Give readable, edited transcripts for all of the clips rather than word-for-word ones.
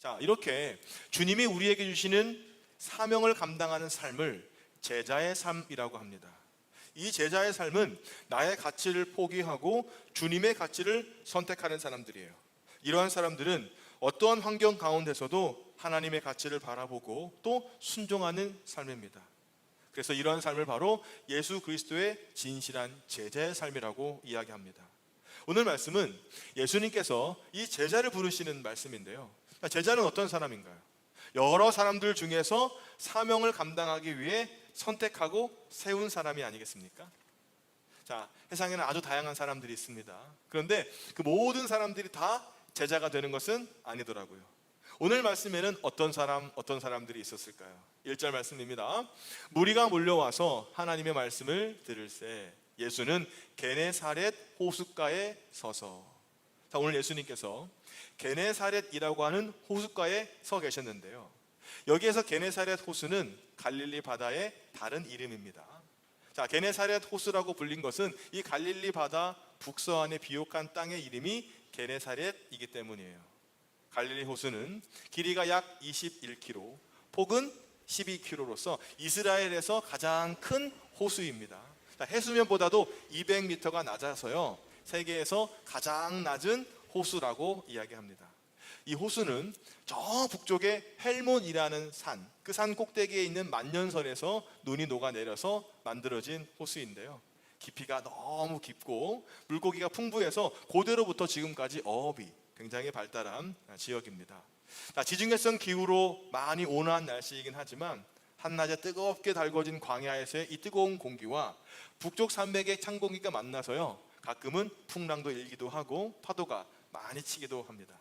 자, 이렇게 주님이 우리에게 주시는 사명을 감당하는 삶을 제자의 삶이라고 합니다. 이 제자의 삶은 나의 가치를 포기하고 주님의 가치를 선택하는 사람들이에요. 이러한 사람들은 어떠한 환경 가운데서도 하나님의 가치를 바라보고 또 순종하는 삶입니다. 그래서 이러한 삶을 바로 예수 그리스도의 진실한 제자의 삶이라고 이야기합니다. 오늘 말씀은 예수님께서 이 제자를 부르시는 말씀인데요. 제자는 어떤 사람인가요? 여러 사람들 중에서 사명을 감당하기 위해 선택하고 세운 사람이 아니겠습니까? 자, 세상에는 아주 다양한 사람들이 있습니다. 그런데 그 모든 사람들이 다 제자가 되는 것은 아니더라고요. 오늘 말씀에는 어떤 사람들이 있었을까요? 1절 말씀입니다. 무리가 몰려와서 하나님의 말씀을 들을새 예수는 게네사렛 호숫가에 서서. 자, 오늘 예수님께서 게네사렛이라고 하는 호숫가에 서 계셨는데요. 여기에서 게네사렛 호수는 갈릴리 바다의 다른 이름입니다. 자, 게네사렛 호수라고 불린 것은 이 갈릴리 바다 북서안의 비옥한 땅의 이름이 게네사렛이기 때문이에요. 갈릴리 호수는 길이가 약 21km, 폭은 12km로서 이스라엘에서 가장 큰 호수입니다. 자, 해수면보다도 200m가 낮아서요, 세계에서 가장 낮은 호수라고 이야기합니다. 이 호수는 저 북쪽의 헬몬이라는 산, 그 산 꼭대기에 있는 만년설에서 눈이 녹아내려서 만들어진 호수인데요. 깊이가 너무 깊고 물고기가 풍부해서 고대로부터 지금까지 어업이 굉장히 발달한 지역입니다. 지중해성 기후로 많이 온화한 날씨이긴 하지만 한낮에 뜨겁게 달궈진 광야에서의 이 뜨거운 공기와 북쪽 산맥의 찬 공기가 만나서요, 가끔은 풍랑도 일기도 하고 파도가 많이 치기도 합니다.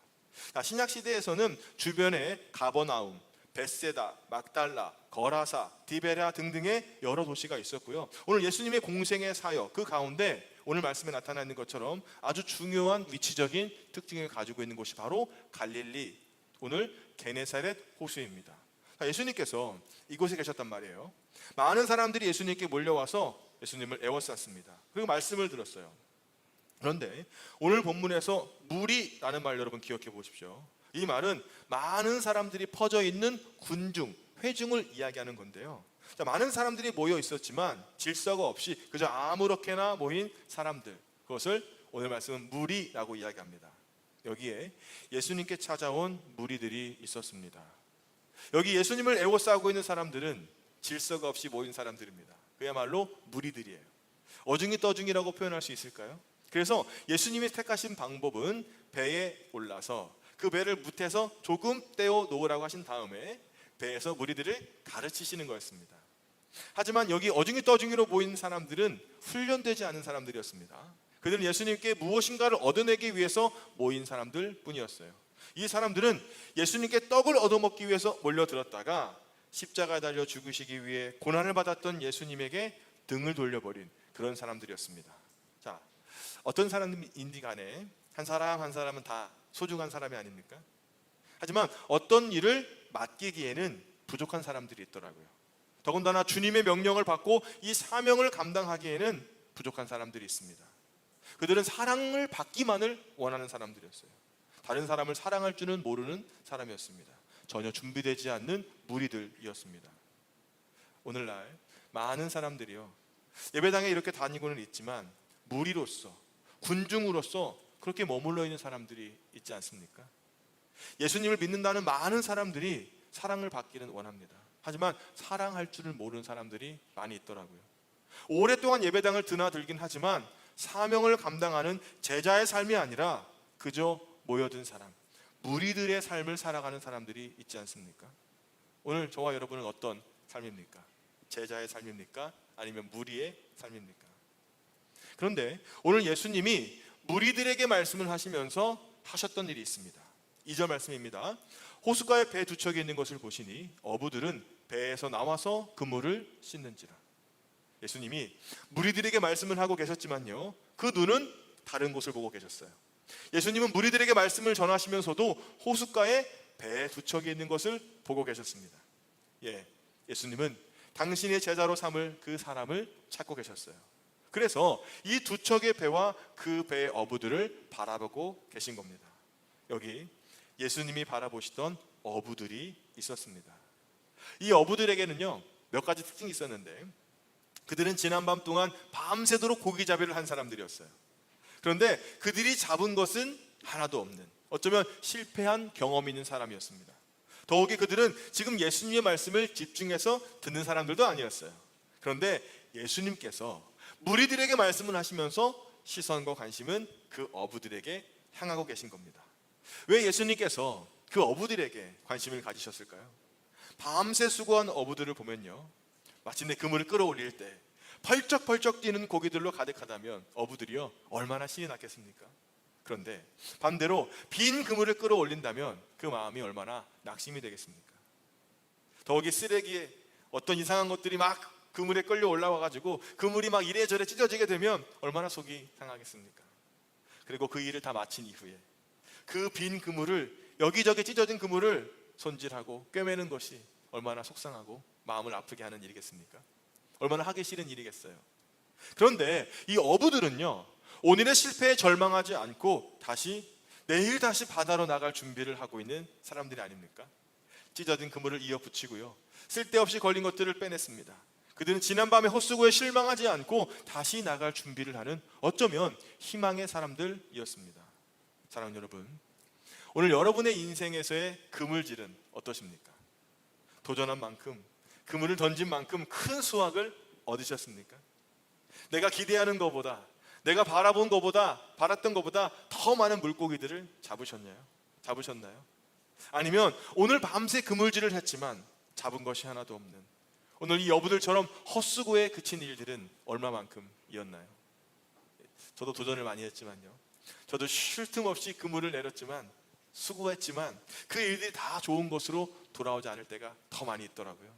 신약 시대에서는 주변에 가버나움, 벳세다, 막달라, 거라사, 디베랴 등등의 여러 도시가 있었고요. 오늘 예수님의 공생의 사역 그 가운데 오늘 말씀에 나타나 있는 것처럼 아주 중요한 위치적인 특징을 가지고 있는 곳이 바로 갈릴리, 오늘 게네사렛 호수입니다. 예수님께서 이곳에 계셨단 말이에요. 많은 사람들이 예수님께 몰려와서 예수님을 에워쌌습니다. 그리고 말씀을 들었어요. 그런데 오늘 본문에서 무리라는 말 여러분 기억해 보십시오. 이 말은 많은 사람들이 퍼져 있는 군중, 회중을 이야기하는 건데요. 자, 많은 사람들이 모여 있었지만 질서가 없이 그저 아무렇게나 모인 사람들, 그것을 오늘 말씀은 무리라고 이야기합니다. 여기에 예수님께 찾아온 무리들이 있었습니다. 여기 예수님을 에워싸고 있는 사람들은 질서가 없이 모인 사람들입니다. 그야말로 무리들이에요. 어중이 떠중이라고 표현할 수 있을까요? 그래서 예수님이 택하신 방법은 배에 올라서 그 배를 무태서 조금 떼어 놓으라고 하신 다음에 배에서 무리들을 가르치시는 거였습니다. 하지만 여기 어중이 떠중이로 모인 사람들은 훈련되지 않은 사람들이었습니다. 그들은 예수님께 무엇인가를 얻어내기 위해서 모인 사람들 뿐이었어요. 이 사람들은 예수님께 떡을 얻어먹기 위해서 몰려들었다가 십자가에 달려 죽으시기 위해 고난을 받았던 예수님에게 등을 돌려버린 그런 사람들이었습니다. 자, 어떤 사람인지 간에 한 사람 한 사람은 다 소중한 사람이 아닙니까? 하지만 어떤 일을 맡기기에는 부족한 사람들이 있더라고요. 더군다나 주님의 명령을 받고 이 사명을 감당하기에는 부족한 사람들이 있습니다. 그들은 사랑을 받기만을 원하는 사람들이었어요. 다른 사람을 사랑할 줄은 모르는 사람이었습니다. 전혀 준비되지 않는 무리들이었습니다. 오늘날 많은 사람들이요, 예배당에 이렇게 다니고는 있지만 무리로서, 군중으로서 그렇게 머물러 있는 사람들이 있지 않습니까? 예수님을 믿는다는 많은 사람들이 사랑을 받기는 원합니다. 하지만 사랑할 줄을 모르는 사람들이 많이 있더라고요. 오랫동안 예배당을 드나들긴 하지만 사명을 감당하는 제자의 삶이 아니라 그저 모여든 사람, 무리들의 삶을 살아가는 사람들이 있지 않습니까? 오늘 저와 여러분은 어떤 삶입니까? 제자의 삶입니까? 아니면 무리의 삶입니까? 그런데 오늘 예수님이 무리들에게 말씀을 하시면서 하셨던 일이 있습니다. 2절 말씀입니다. 호숫가에 배 두 척이 있는 것을 보시니 어부들은 배에서 나와서 그물을 씻는지라. 예수님이 무리들에게 말씀을 하고 계셨지만요, 그 눈은 다른 곳을 보고 계셨어요. 예수님은 무리들에게 말씀을 전하시면서도 호숫가에 배 두 척이 있는 것을 보고 계셨습니다. 예수님은 당신의 제자로 삼을 그 사람을 찾고 계셨어요. 그래서 이 두 척의 배와 그 배의 어부들을 바라보고 계신 겁니다. 여기 예수님이 바라보시던 어부들이 있었습니다. 이 어부들에게는요, 몇 가지 특징이 있었는데, 그들은 지난밤 동안 밤새도록 고기잡이를 한 사람들이었어요. 그런데 그들이 잡은 것은 하나도 없는, 어쩌면 실패한 경험이 있는 사람이었습니다. 더욱이 그들은 지금 예수님의 말씀을 집중해서 듣는 사람들도 아니었어요. 그런데 예수님께서 무리들에게 말씀을 하시면서 시선과 관심은 그 어부들에게 향하고 계신 겁니다. 왜 예수님께서 그 어부들에게 관심을 가지셨을까요? 밤새 수고한 어부들을 보면요, 마침내 그물을 끌어올릴 때 펄쩍펄쩍 뛰는 고기들로 가득하다면 어부들이요, 얼마나 신이 났겠습니까? 그런데 반대로 빈 그물을 끌어올린다면 그 마음이 얼마나 낙심이 되겠습니까? 더욱이 쓰레기에 어떤 이상한 것들이 막 그물에 끌려 올라와가지고 그물이 막 이래저래 찢어지게 되면 얼마나 속이 상하겠습니까? 그리고 그 일을 다 마친 이후에 그 빈 그물을, 여기저기 찢어진 그물을 손질하고 꿰매는 것이 얼마나 속상하고 마음을 아프게 하는 일이겠습니까? 얼마나 하기 싫은 일이겠어요. 그런데 이 어부들은요, 오늘의 실패에 절망하지 않고 내일 다시 바다로 나갈 준비를 하고 있는 사람들이 아닙니까? 찢어진 그물을 이어 붙이고요, 쓸데없이 걸린 것들을 빼냈습니다. 그들은 지난밤의 헛수고에 실망하지 않고 다시 나갈 준비를 하는, 어쩌면 희망의 사람들이었습니다. 사랑하는 여러분, 오늘 여러분의 인생에서의 그물질은 어떠십니까? 도전한 만큼, 그물을 던진 만큼 큰 수확을 얻으셨습니까? 내가 기대하는 것보다, 내가 바랐던 것보다 더 많은 물고기들을 잡으셨나요? 아니면 오늘 밤새 그물질을 했지만 잡은 것이 하나도 없는, 오늘 이 어부들처럼 헛수고에 그친 일들은 얼마만큼이었나요? 저도 도전을 많이 했지만요, 저도 쉴 틈 없이 그물을 내렸지만, 수고했지만 그 일들이 다 좋은 것으로 돌아오지 않을 때가 더 많이 있더라고요.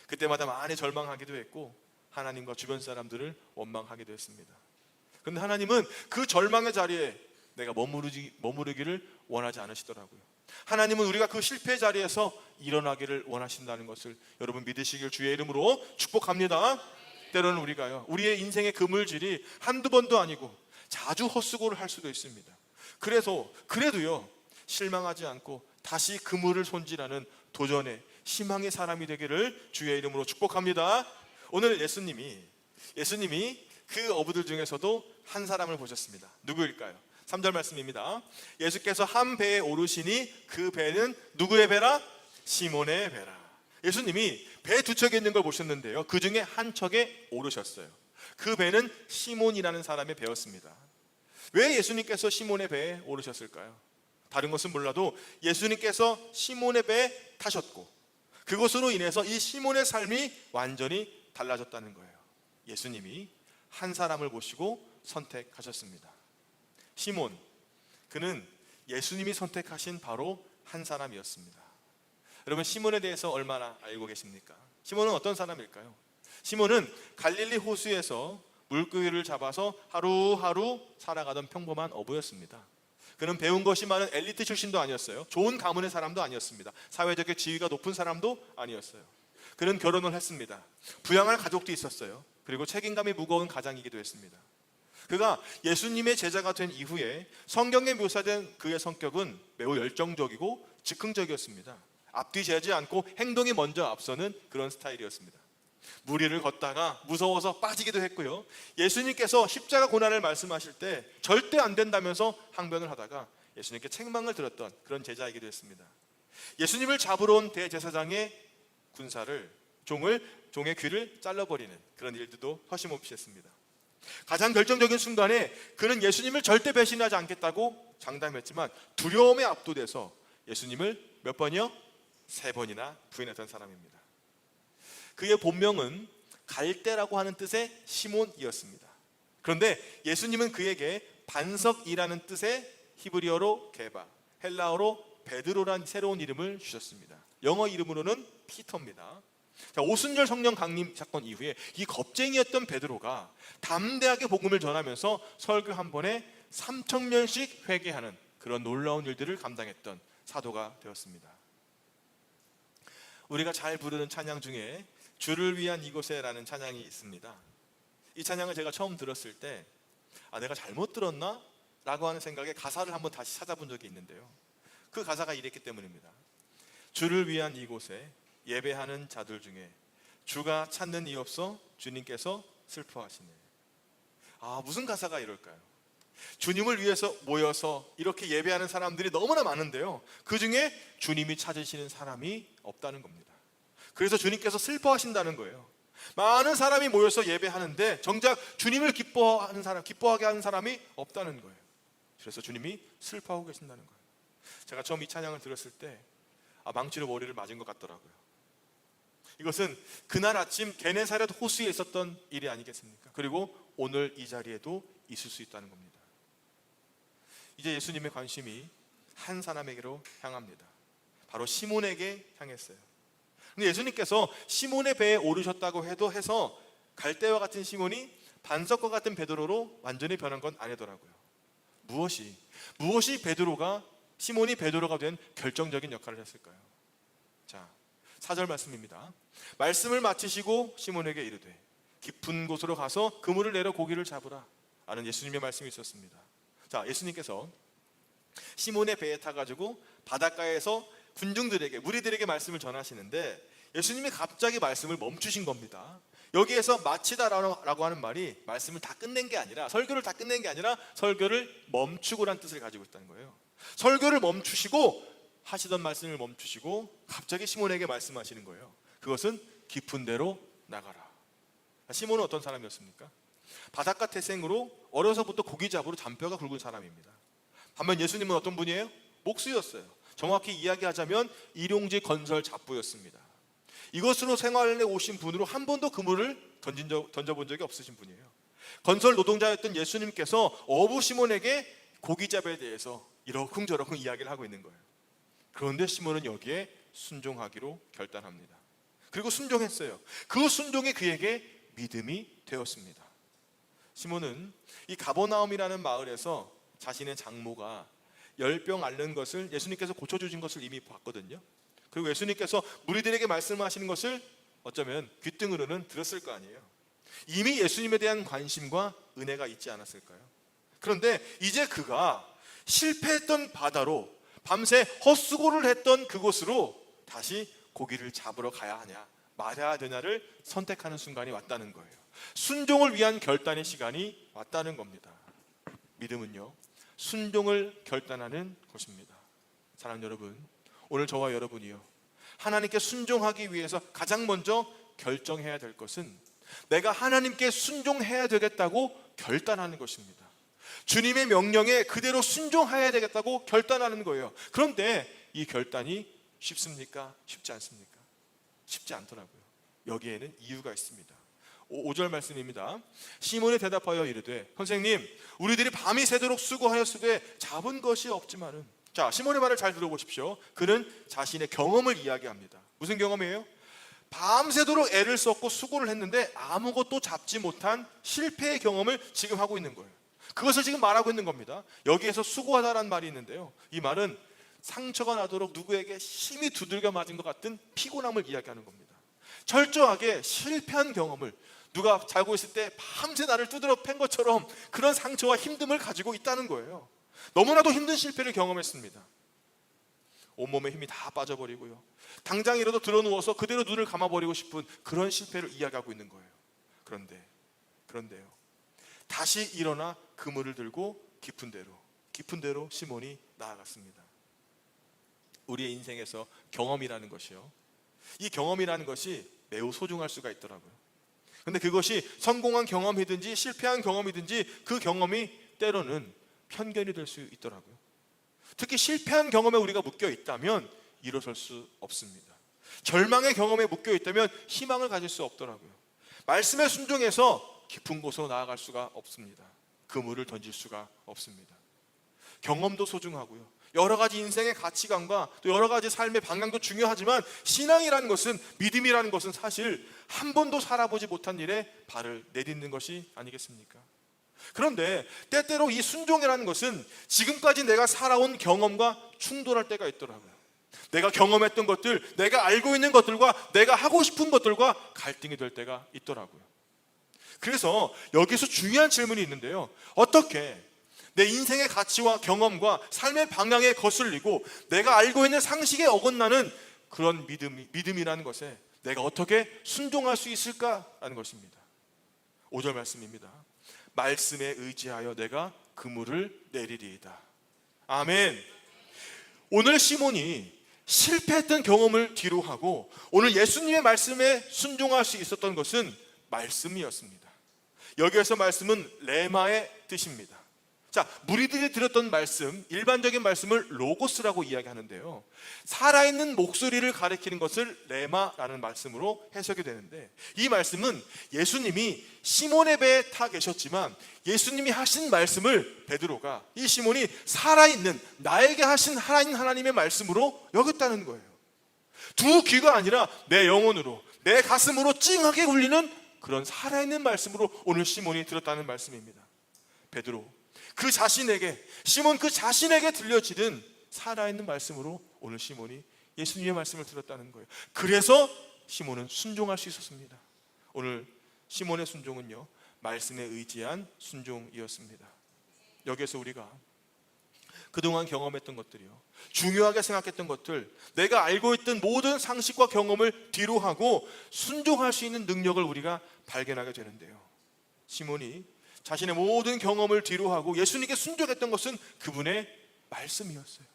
그때마다 많이 절망하기도 했고 하나님과 주변 사람들을 원망하기도 했습니다. 그런데 하나님은 그 절망의 자리에 내가 머무르기를 원하지 않으시더라고요. 하나님은 우리가 그 실패 자리에서 일어나기를 원하신다는 것을 여러분 믿으시길 주의 이름으로 축복합니다. 때로는 우리가요, 우리의 인생의 그물질이 한두 번도 아니고 자주 헛수고를 할 수도 있습니다. 그래도요, 실망하지 않고 다시 그물을 손질하는 도전의 희망의 사람이 되기를 주의 이름으로 축복합니다. 오늘 예수님이 그 어부들 중에서도 한 사람을 보셨습니다. 누구일까요? 3절 말씀입니다. 예수께서 한 배에 오르시니 그 배는 누구의 배라? 시몬의 배라. 예수님이 배 두 척에 있는 걸 보셨는데요, 그 중에 한 척에 오르셨어요. 그 배는 시몬이라는 사람의 배였습니다. 왜 예수님께서 시몬의 배에 오르셨을까요? 다른 것은 몰라도 예수님께서 시몬의 배에 타셨고 그것으로 인해서 이 시몬의 삶이 완전히 달라졌다는 거예요. 예수님이 한 사람을 모시고 선택하셨습니다. 시몬, 그는 예수님이 선택하신 바로 한 사람이었습니다. 여러분, 시몬에 대해서 얼마나 알고 계십니까? 시몬은 어떤 사람일까요? 시몬은 갈릴리 호수에서 물고기를 잡아서 하루하루 살아가던 평범한 어부였습니다. 그는 배운 것이 많은 엘리트 출신도 아니었어요. 좋은 가문의 사람도 아니었습니다. 사회적인 지위가 높은 사람도 아니었어요. 그는 결혼을 했습니다. 부양할 가족도 있었어요. 그리고 책임감이 무거운 가장이기도 했습니다. 그가 예수님의 제자가 된 이후에 성경에 묘사된 그의 성격은 매우 열정적이고 즉흥적이었습니다. 앞뒤 재지 않고 행동이 먼저 앞서는 그런 스타일이었습니다. 무리를 걷다가 무서워서 빠지기도 했고요, 예수님께서 십자가 고난을 말씀하실 때 절대 안 된다면서 항변을 하다가 예수님께 책망을 들었던 그런 제자이기도 했습니다. 예수님을 잡으러 온 대제사장의 종의 귀를 잘라버리는 그런 일들도 서슴없이 했습니다. 가장 결정적인 순간에 그는 예수님을 절대 배신하지 않겠다고 장담했지만 두려움에 압도돼서 예수님을 몇 번이요? 3번이나 부인했던 사람입니다. 그의 본명은 갈대라고 하는 뜻의 시몬이었습니다. 그런데 예수님은 그에게 반석이라는 뜻의 히브리어로 게바, 헬라어로 베드로란 새로운 이름을 주셨습니다. 영어 이름으로는 피터입니다. 자, 오순절 성령 강림 사건 이후에 이 겁쟁이였던 베드로가 담대하게 복음을 전하면서 설교 한 번에 3,000명씩 회개하는 그런 놀라운 일들을 감당했던 사도가 되었습니다. 우리가 잘 부르는 찬양 중에 주를 위한 이곳에 라는 찬양이 있습니다. 이 찬양을 제가 처음 들었을 때 내가 잘못 들었나? 라고 하는 생각에 가사를 한번 다시 찾아본 적이 있는데요, 그 가사가 이랬기 때문입니다. 주를 위한 이곳에 예배하는 자들 중에 주가 찾는 이 없어 주님께서 슬퍼하시네. 무슨 가사가 이럴까요? 주님을 위해서 모여서 이렇게 예배하는 사람들이 너무나 많은데요, 그 중에 주님이 찾으시는 사람이 없다는 겁니다. 그래서 주님께서 슬퍼하신다는 거예요. 많은 사람이 모여서 예배하는데 정작 주님을 기뻐하게 하는 사람이 없다는 거예요. 그래서 주님이 슬퍼하고 계신다는 거예요. 제가 처음 이 찬양을 들었을 때 망치로 머리를 맞은 것 같더라고요. 이것은 그날 아침 게네사렛 호수에 있었던 일이 아니겠습니까? 그리고 오늘 이 자리에도 있을 수 있다는 겁니다. 이제 예수님의 관심이 한 사람에게로 향합니다. 바로 시몬에게 향했어요. 근데 예수님께서 시몬의 배에 오르셨다고 해서 갈대와 같은 시몬이 반석과 같은 베드로로 완전히 변한 건 아니더라고요. 무엇이 시몬이 베드로가 된 결정적인 역할을 했을까요? 자, 4절 말씀입니다. 말씀을 마치시고 시몬에게 이르되 깊은 곳으로 가서 그물을 내려 고기를 잡으라 라는 예수님의 말씀이 있었습니다. 자, 예수님께서 시몬의 배에 타가지고 바닷가에서 군중들에게, 무리들에게 말씀을 전하시는데 예수님이 갑자기 말씀을 멈추신 겁니다. 여기에서 마치다라고 하는 말이 말씀을 다 끝낸 게 아니라, 설교를 다 끝낸 게 아니라 설교를 멈추고란 뜻을 가지고 있다는 거예요. 설교를 멈추시고 하시던 말씀을 멈추시고 갑자기 시몬에게 말씀하시는 거예요. 그것은 깊은 데로 나가라. 시몬은 어떤 사람이었습니까? 바닷가 태생으로 어려서부터 고기 잡으러 잔뼈가 굵은 사람입니다. 반면 예수님은 어떤 분이에요? 목수였어요. 정확히 이야기하자면 일용직 건설 잡부였습니다. 이것으로 생활에 오신 분으로 한 번도 그물을 던져본 적이 없으신 분이에요. 건설 노동자였던 예수님께서 어부 시몬에게 고기잡에 대해서 이러쿵저러쿵 이야기를 하고 있는 거예요. 그런데 시몬은 여기에 순종하기로 결단합니다. 그리고 순종했어요. 그 순종이 그에게 믿음이 되었습니다. 시몬은 이 가버나움이라는 마을에서 자신의 장모가 열병 앓는 것을 예수님께서 고쳐주신 것을 이미 봤거든요. 그리고 예수님께서 무리들에게 말씀하시는 것을 어쩌면 귓등으로는 들었을 거 아니에요. 이미 예수님에 대한 관심과 은혜가 있지 않았을까요? 그런데 이제 그가 실패했던 바다로, 밤새 헛수고를 했던 그곳으로 다시 고기를 잡으러 가야 하냐 말아야 되냐를 선택하는 순간이 왔다는 거예요. 순종을 위한 결단의 시간이 왔다는 겁니다. 믿음은요, 순종을 결단하는 것입니다. 사랑하는 여러분, 오늘 저와 여러분이요, 하나님께 순종하기 위해서 가장 먼저 결정해야 될 것은 내가 하나님께 순종해야 되겠다고 결단하는 것입니다. 주님의 명령에 그대로 순종해야 되겠다고 결단하는 거예요. 그런데 이 결단이 쉽습니까? 쉽지 않습니까? 쉽지 않더라고요. 여기에는 이유가 있습니다. 5절 말씀입니다. 시몬이 대답하여 이르되 선생님, 우리들이 밤이 새도록 수고하였으되 잡은 것이 없지만은. 자, 시몬의 말을 잘 들어보십시오. 그는 자신의 경험을 이야기합니다. 무슨 경험이에요? 밤새도록 애를 썼고 수고를 했는데 아무것도 잡지 못한 실패의 경험을 지금 하고 있는 거예요. 그것을 지금 말하고 있는 겁니다. 여기에서 수고하다라는 말이 있는데요, 이 말은 상처가 나도록 누구에게 심히 두들겨 맞은 것 같은 피곤함을 이야기하는 겁니다. 철저하게 실패한 경험을, 누가 자고 있을 때 밤새 나를 두드려 팬 것처럼 그런 상처와 힘듦을 가지고 있다는 거예요. 너무나도 힘든 실패를 경험했습니다. 온몸에 힘이 다 빠져버리고요, 당장이라도 드러누워서 그대로 눈을 감아버리고 싶은 그런 실패를 이야기하고 있는 거예요. 그런데요, 다시 일어나 그물을 들고 깊은 데로 시몬이 나아갔습니다. 우리의 인생에서 경험이라는 것이요, 이 경험이라는 것이 매우 소중할 수가 있더라고요. 근데 그것이 성공한 경험이든지 실패한 경험이든지 그 경험이 때로는 편견이 될 수 있더라고요. 특히 실패한 경험에 우리가 묶여 있다면 일어설 수 없습니다. 절망의 경험에 묶여 있다면 희망을 가질 수 없더라고요. 말씀에 순종해서 깊은 곳으로 나아갈 수가 없습니다. 그물을 던질 수가 없습니다. 경험도 소중하고요, 여러 가지 인생의 가치관과 또 여러 가지 삶의 방향도 중요하지만 신앙이라는 것은, 믿음이라는 것은 사실 한 번도 살아보지 못한 일에 발을 내딛는 것이 아니겠습니까? 그런데 때때로 이 순종이라는 것은 지금까지 내가 살아온 경험과 충돌할 때가 있더라고요. 내가 경험했던 것들, 내가 알고 있는 것들과 내가 하고 싶은 것들과 갈등이 될 때가 있더라고요. 그래서 여기서 중요한 질문이 있는데요, 어떻게 내 인생의 가치와 경험과 삶의 방향에 거슬리고 내가 알고 있는 상식에 어긋나는 그런 믿음이라는 것에 내가 어떻게 순종할 수 있을까라는 것입니다. 5절 말씀입니다. 말씀에 의지하여 내가 그물을 내리리이다. 아멘. 오늘 시몬이 실패했던 경험을 뒤로 하고 오늘 예수님의 말씀에 순종할 수 있었던 것은 말씀이었습니다. 여기에서 말씀은 레마의 뜻입니다. 자, 무리들이 들었던 말씀, 일반적인 말씀을 로고스라고 이야기하는데요, 살아있는 목소리를 가리키는 것을 레마라는 말씀으로 해석이 되는데, 이 말씀은 예수님이 시몬의 배에 타 계셨지만 예수님이 하신 말씀을 베드로가, 이 시몬이 살아있는, 나에게 하신 하나님의 말씀으로 여겼다는 거예요. 두 귀가 아니라 내 영혼으로, 내 가슴으로 찡하게 울리는 그런 살아있는 말씀으로 오늘 시몬이 들었다는 말씀입니다. 베드로, 그 자신에게, 시몬 그 자신에게 들려지는 살아있는 말씀으로 오늘 시몬이 예수님의 말씀을 들었다는 거예요. 그래서 시몬은 순종할 수 있었습니다. 오늘 시몬의 순종은요, 말씀에 의지한 순종이었습니다. 여기에서 우리가 그동안 경험했던 것들이요, 중요하게 생각했던 것들, 내가 알고 있던 모든 상식과 경험을 뒤로 하고 순종할 수 있는 능력을 우리가 발견하게 되는데요, 시몬이 자신의 모든 경험을 뒤로 하고 예수님께 순종했던 것은 그분의 말씀이었어요.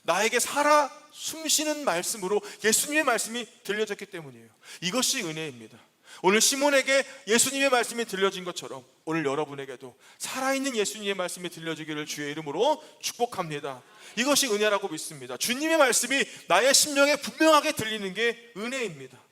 나에게 살아 숨쉬는 말씀으로 예수님의 말씀이 들려졌기 때문이에요. 이것이 은혜입니다. 오늘 시몬에게 예수님의 말씀이 들려진 것처럼 오늘 여러분에게도 살아있는 예수님의 말씀이 들려지기를 주의 이름으로 축복합니다. 이것이 은혜라고 믿습니다. 주님의 말씀이 나의 심령에 분명하게 들리는 게 은혜입니다.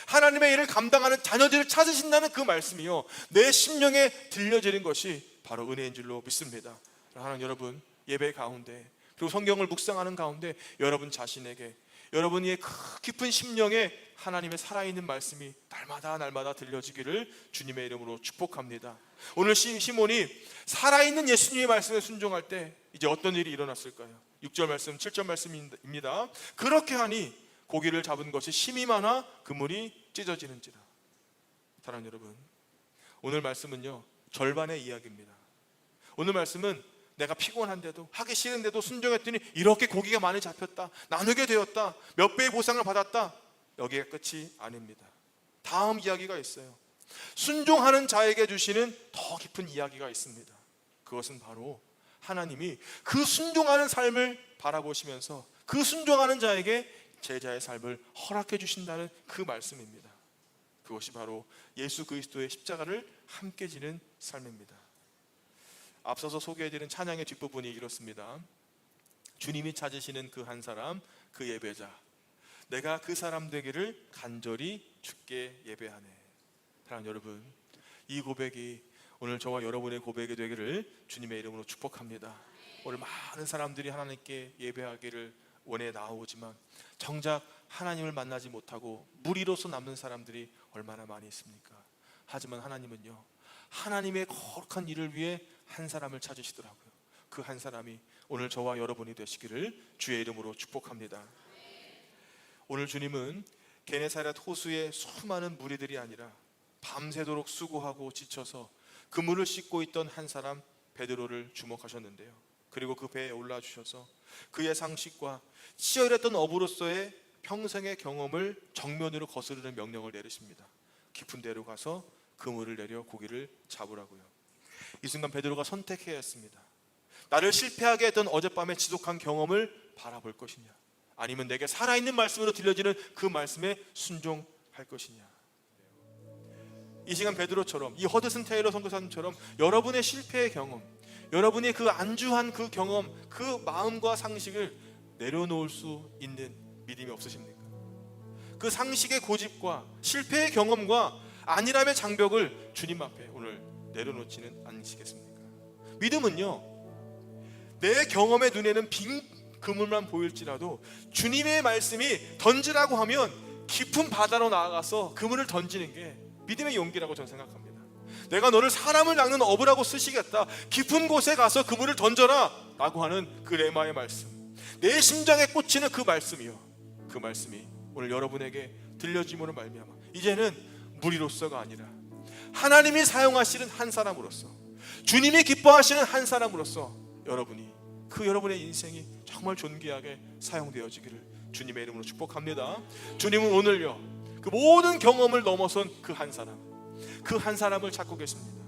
하나님의 일을 감당하는 자녀들을 찾으신다는 그 말씀이요, 내 심령에 들려지는 것이 바로 은혜인 줄로 믿습니다. 하나님, 여러분 예배 가운데 그리고 성경을 묵상하는 가운데 여러분 자신에게, 여러분의 깊은 심령에 하나님의 살아있는 말씀이 날마다 들려지기를 주님의 이름으로 축복합니다. 오늘 시몬이 살아있는 예수님의 말씀에 순종할 때 이제 어떤 일이 일어났을까요? 6절 말씀, 7절 말씀입니다. 그렇게 하니 고기를 잡은 것이 심이 많아 그물이 찢어지는지라. 사랑하는 여러분, 오늘 말씀은요, 절반의 이야기입니다. 오늘 말씀은 내가 피곤한데도, 하기 싫은데도 순종했더니 이렇게 고기가 많이 잡혔다, 나누게 되었다, 몇 배의 보상을 받았다, 여기가 끝이 아닙니다. 다음 이야기가 있어요. 순종하는 자에게 주시는 더 깊은 이야기가 있습니다. 그것은 바로 하나님이 그 순종하는 삶을 바라보시면서 그 순종하는 자에게 제자의 삶을 허락해 주신다는 그 말씀입니다. 그것이 바로 예수 그리스도의 십자가를 함께 지는 삶입니다. 앞서서 소개해드린 찬양의 뒷부분이 이렇습니다. 주님이 찾으시는 그 한 사람, 그 예배자, 내가 그 사람 되기를 간절히 주께 예배하네. 사랑하는 여러분, 이 고백이 오늘 저와 여러분의 고백이 되기를 주님의 이름으로 축복합니다. 오늘 많은 사람들이 하나님께 예배하기를 원해 나오지만 정작 하나님을 만나지 못하고 무리로서 남는 사람들이 얼마나 많이 있습니까? 하지만 하나님은요, 하나님의 거룩한 일을 위해 한 사람을 찾으시더라고요. 그 한 사람이 오늘 저와 여러분이 되시기를 주의 이름으로 축복합니다. 오늘 주님은 게네사렛 호수의 수많은 무리들이 아니라 밤새도록 수고하고 지쳐서 그물을 씻고 있던 한 사람 베드로를 주목하셨는데요, 그리고 그 배에 올라주셔서 그의 상식과 치열했던 어부로서의 평생의 경험을 정면으로 거스르는 명령을 내리십니다. 깊은 데로 가서 그물을 내려 고기를 잡으라고요. 이 순간 베드로가 선택해야 했습니다. 나를 실패하게 했던 어젯밤의 지독한 경험을 바라볼 것이냐, 아니면 내게 살아있는 말씀으로 들려지는 그 말씀에 순종할 것이냐. 이 시간 베드로처럼, 이 허드슨 테일러 선교사님처럼 여러분의 실패의 경험, 여러분이 그 안주한 그 경험, 그 마음과 상식을 내려놓을 수 있는 믿음이 없으십니까? 그 상식의 고집과 실패의 경험과 안일함의 장벽을 주님 앞에 오늘 내려놓지는 않으시겠습니까? 믿음은요, 내 경험의 눈에는 빈 그물만 보일지라도 주님의 말씀이 던지라고 하면 깊은 바다로 나아가서 그물을 던지는 게 믿음의 용기라고 저는 생각합니다. 내가 너를 사람을 낚는 어부라고 쓰시겠다, 깊은 곳에 가서 그물을 던져라 라고 하는 그 레마의 말씀, 내 심장에 꽂히는 그 말씀이요, 그 말씀이 오늘 여러분에게 들려짐으로 말미암아 이제는 무리로서가 아니라 하나님이 사용하시는 한 사람으로서, 주님이 기뻐하시는 한 사람으로서 여러분이, 그 여러분의 인생이 정말 존귀하게 사용되어지기를 주님의 이름으로 축복합니다. 주님은 오늘요 그 모든 경험을 넘어선 그 한 사람을 찾고 계십니다.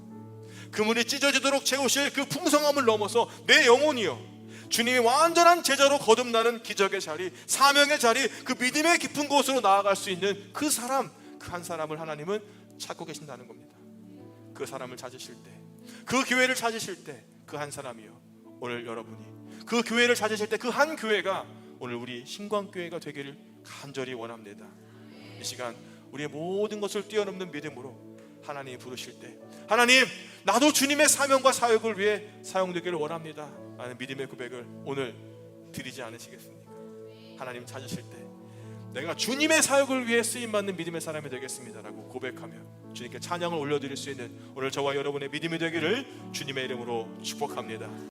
그물이 찢어지도록 채우실 그 풍성함을 넘어서 내 영혼이요 주님이 완전한 제자로 거듭나는 기적의 자리, 사명의 자리, 그 믿음의 깊은 곳으로 나아갈 수 있는 그 한 사람을 하나님은 찾고 계신다는 겁니다. 그 사람을 찾으실 때, 그 교회를 찾으실 때 그 한 사람이요 오늘 여러분이 그 교회를 찾으실 때 그 한 교회가 오늘 우리 신광교회가 되기를 간절히 원합니다. 이 시간 우리의 모든 것을 뛰어넘는 믿음으로 하나님이 부르실 때 하나님 나도 주님의 사명과 사역을 위해 사용되기를 원합니다 라는 믿음의 고백을 오늘 드리지 않으시겠습니까? 하나님 찾으실 때 내가 주님의 사역을 위해 쓰임받는 믿음의 사람이 되겠습니다 라고 고백하며 주님께 찬양을 올려드릴 수 있는 오늘 저와 여러분의 믿음이 되기를 주님의 이름으로 축복합니다.